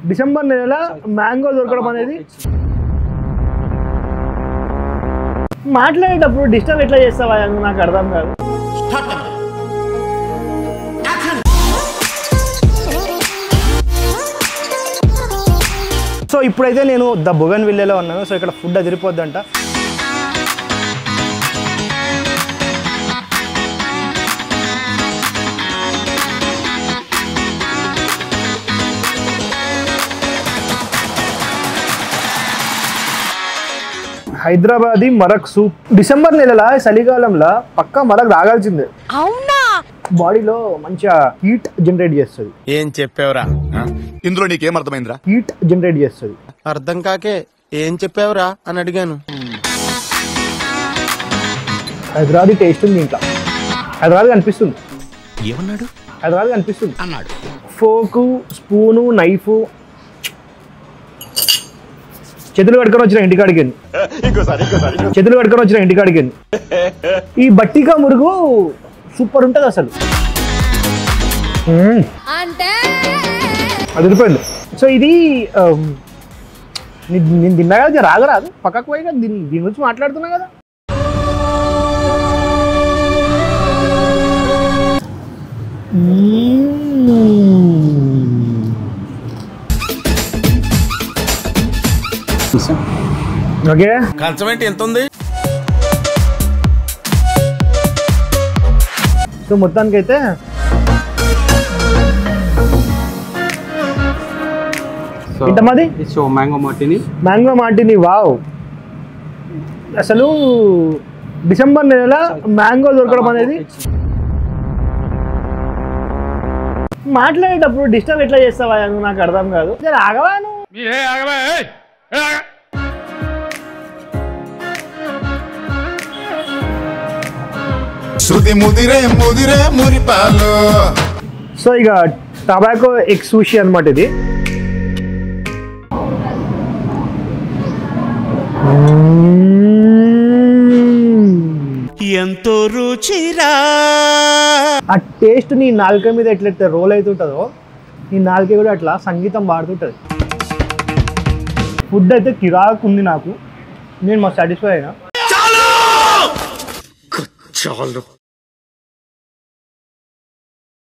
December నెల mango దొరకడం అనేది మాట్లాడేటప్పుడు డిస్టర్బ్ ఎట్లా చేస్తావా నాకు అర్థం కాదు. సో ఇప్పుడైతే నేను ద బోగన్విల్లేలో ఉన్నాను. సో ఇక్కడ ఫుడ్ అదిరిపోద్దంట. హైదరాబాదీ మరక్ సూప్. డిసెంబర్ నెలల చలికాలంలో పక్కా మరక్ తాగాల్సిందే. అవునా? బాడీలో మంచిగా హీట్ జనరేట్ చేస్తుంది. ఏం చెప్పావురా? ఇందులో నీకేం అర్థమైందిరా? హీట్ జనరేట్ చేస్తుంది. అర్థం కాకే ఏం చెప్పావురా అని అడిగాను. హైదరాబాదీ టేస్ట్ ఉంది ఇంట్లో. హైదరాబాద్ కనిపిస్తుంది. ఏమన్నాడు? హైదరాబాద్ కనిపిస్తుంది అన్నాడు. ఫోకు, స్పూను, నైఫ్ చేతులు కట్టుకొని వచ్చిన ఇంటికాడికి. చేతులు కట్టుకొని వచ్చిన ఇంటికాడికి. ఈ బట్టికా మురుగు సూపర్ ఉంటుంది అసలు. అదిరిపోయింది. సో ఇది నేను తిన్నా కదా, రాగరాదు పక్కకు పోయి కదా, దీని గురించి మాట్లాడుతున్నా కదా. ఓకే, కంచం ఏంటి ఎంత ఉంది? సో మొత్తానికైతే ఎంతమంది మ్యాంగో మార్టిని. వావ్, అసలు డిసెంబర్ నెల మ్యాంగో దొరకడం అనేది మాట్లాడేటప్పుడు డిస్టర్బ్ ఎట్లా చేస్తావా నాకు అర్థం కాదు. ఆగవాను సో ఇక టొబాకో ఎగ్ సూషి అనమాట ఇది. ఎంతో రుచిరా. ఆ టేస్ట్ నీ నాలుక మీద ఎట్లయితే రోల్ అవుతుంటుందో నీ నాలుక కూడా అట్లా సంగీతం పాడుతుంటుంది. ఫుడ్ అయితే కిరాకు ఉంది నాకు. నేను మస్తు సాటిస్ఫై అయినా.